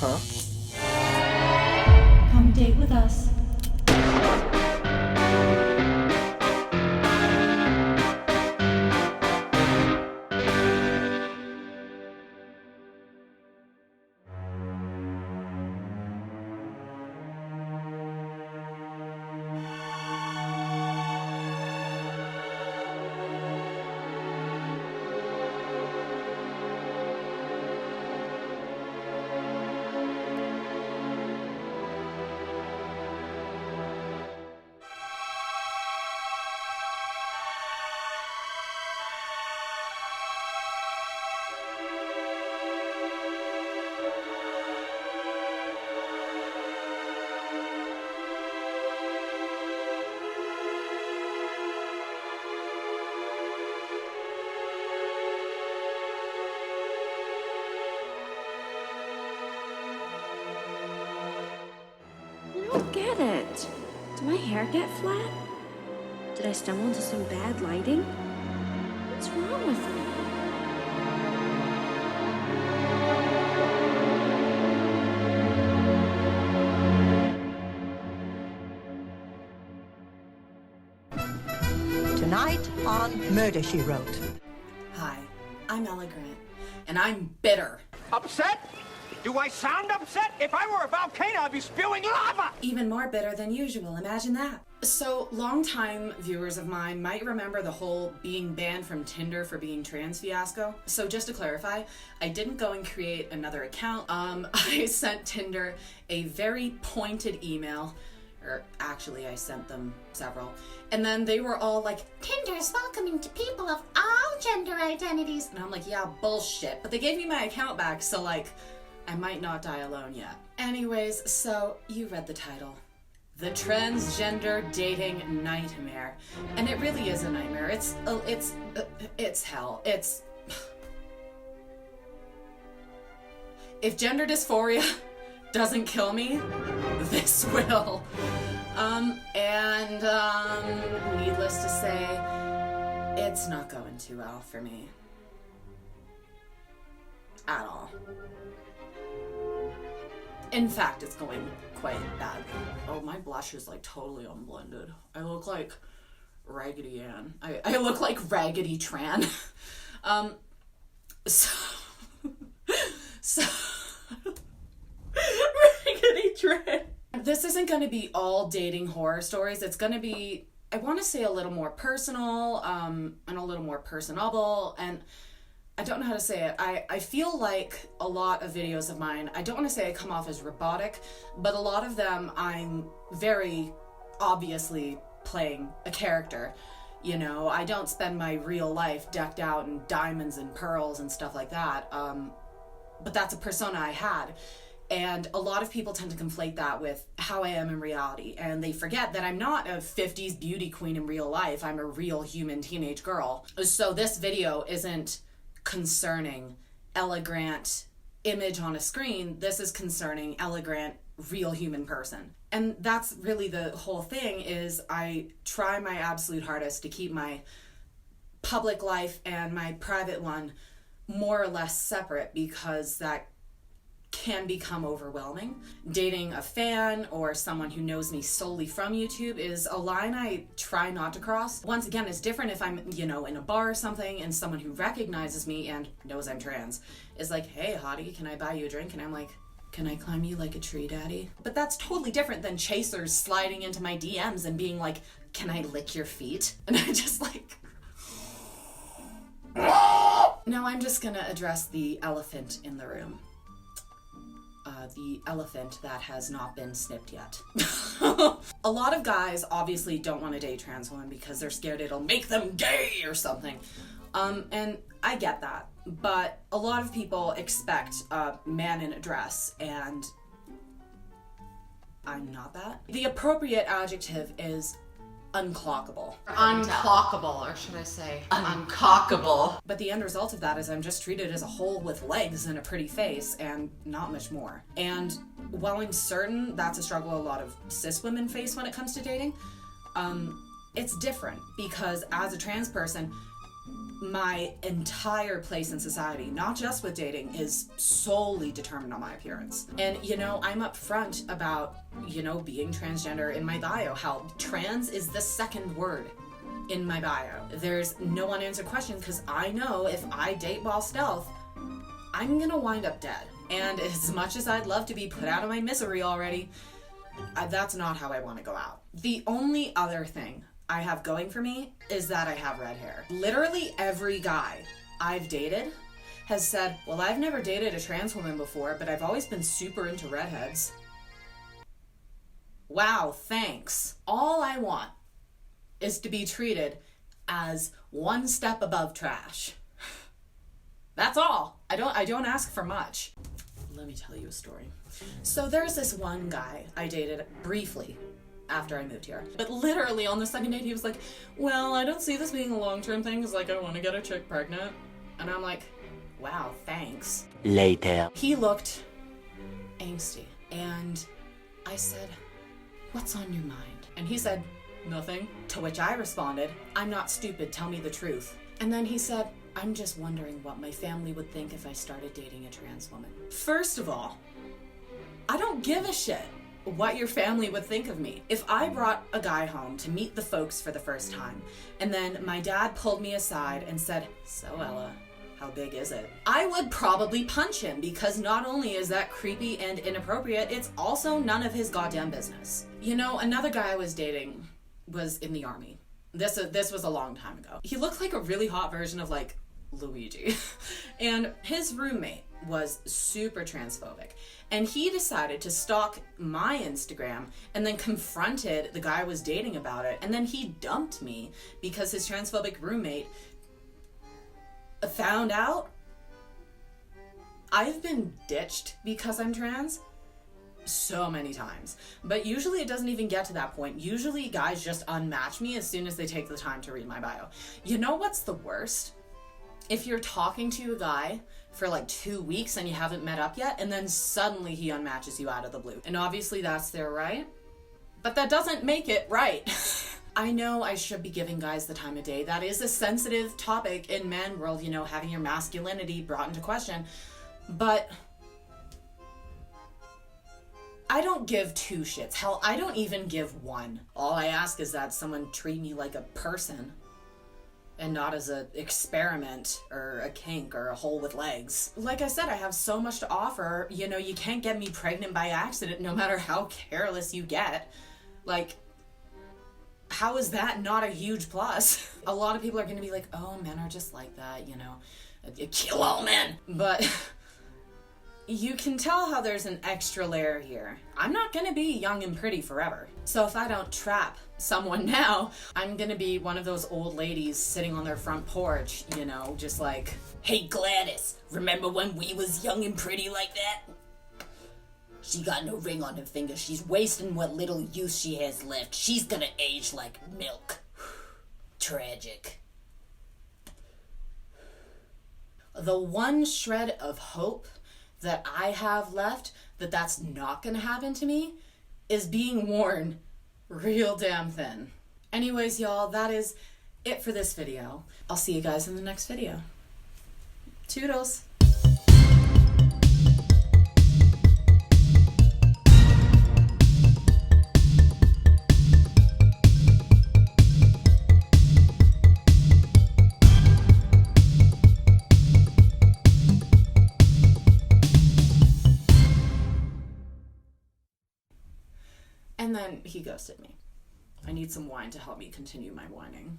Huh? Come date with us. I don't get it. Did my hair get flat? Did I stumble into some bad lighting? What's wrong with me? Tonight on Murder, She Wrote. Hi, I'm Ella Grant, and I'm bitter. Upset? Do I sound upset? If I were a volcano, I'd be spewing lava! Even more bitter than usual, imagine that. So, longtime viewers of mine might remember the whole being banned from Tinder for being trans fiasco. So just to clarify, I didn't go and create another account. I sent Tinder a very pointed email, or actually I sent them several, and then they were all like, Tinder's welcoming to people of all gender identities. And I'm like, yeah, bullshit. But they gave me my account back, so like, I might not die alone yet. Anyways, so you read the title. The Transgender Dating Nightmare. And it really is a nightmare. It's hell. If gender dysphoria doesn't kill me, this will. Needless to say, it's not going too well for me. At all. In fact, it's going quite bad. Oh, my blush is like totally unblended. I look like Raggedy Ann. I look like Raggedy Tran. So Raggedy Tran. This isn't going to be all dating horror stories. It's going to be, I want to say, a little more personal, and a little more personable, and I don't know how to say it. I feel like a lot of videos of mine, I don't want to say I come off as robotic, but a lot of them I'm very obviously playing a character. You know, I don't spend my real life decked out in diamonds and pearls and stuff like that. But that's a persona I had. And a lot of people tend to conflate that with how I am in reality. And they forget that I'm not a 50s beauty queen in real life. I'm a real human teenage girl. So this video isn't concerning Ella Grant image on a screen. This is concerning Ella Grant real human person. And that's really the whole thing, is I try my absolute hardest to keep my public life and my private one more or less separate, because that can become overwhelming. Dating a fan or someone who knows me solely from YouTube is a line I try not to cross. Once again, it's different if I'm, in a bar or something and someone who recognizes me and knows I'm trans is like, hey, hottie, can I buy you a drink? And I'm like, can I climb you like a tree, daddy? But that's totally different than chasers sliding into my DMs and being like, can I lick your feet? And I just like... Now I'm just gonna address the elephant in the room. The elephant that has not been snipped yet. A lot of guys obviously don't want to date trans women because they're scared it'll make them gay or something. And I get that. But a lot of people expect a man in a dress, and I'm not that. The appropriate adjective is unclockable. Unclockable, or should I say uncockable. But the end result of that is I'm just treated as a hole with legs and a pretty face and not much more. And while I'm certain that's a struggle a lot of cis women face when it comes to dating, it's different, because as a trans person, my entire place in society, not just with dating, is solely determined on my appearance. And, you know, I'm upfront about, you know, being transgender in my bio, how trans is the second word in my bio. There's no unanswered questions because I know if I date while stealth, I'm gonna wind up dead. And as much as I'd love to be put out of my misery already, that's not how I want to go out. The only other thing I have going for me is that I have red hair. Literally every guy I've dated has said, well, I've never dated a trans woman before, but I've always been super into redheads. Wow, thanks. All I want is to be treated as one step above trash. That's all. I don't ask for much. Let me tell you a story. So there's this one guy I dated briefly after I moved here. But literally on the second date, he was like, well, I don't see this being a long-term thing because, like, I want to get a chick pregnant. And I'm like, wow, thanks. Later. He looked angsty. And I said, what's on your mind? And he said, nothing. To which I responded, I'm not stupid, tell me the truth. And then he said, I'm just wondering what my family would think if I started dating a trans woman. First of all, I don't give a shit what your family would think of me. If I brought a guy home to meet the folks for the first time, and then my dad pulled me aside and said, so Ella, how big is it? I would probably punch him because not only is that creepy and inappropriate, it's also none of his goddamn business. You know, another guy I was dating was in the army. This was a long time ago. He looked like a really hot version of, like, Luigi. And his roommate was super transphobic. And he decided to stalk my Instagram and then confronted the guy I was dating about it. And then he dumped me because his transphobic roommate found out. I've been ditched because I'm trans so many times. But usually it doesn't even get to that point. Usually guys just unmatch me as soon as they take the time to read my bio. You know what's the worst? If you're talking to a guy for like 2 weeks and you haven't met up yet, and then suddenly he unmatches you out of the blue. And obviously that's their right, but that doesn't make it right. I know I should be giving guys the time of day. That is a sensitive topic in man world, you know, having your masculinity brought into question. But I don't give two shits. Hell, I don't even give one. All I ask is that someone treat me like a person and not as an experiment or a kink or a hole with legs. Like I said, I have so much to offer. You know, you can't get me pregnant by accident no matter how careless you get. Like, how is that not a huge plus? A lot of people are gonna be like, oh, men are just like that, you know. You kill all men. But you can tell how there's an extra layer here. I'm not gonna be young and pretty forever. So if I don't trap someone now, I'm gonna be one of those old ladies sitting on their front porch, you know, just like, hey Gladys, remember when we was young and pretty like that? She got no ring on her finger. She's wasting what little youth she has left. She's gonna age like milk. Tragic. The one shred of hope that I have left that's not gonna happen to me is being worn real damn thin. Anyways, y'all, that is it for this video. I'll see you guys in the next video. Toodles. And then he ghosted me. I need some wine to help me continue my whining.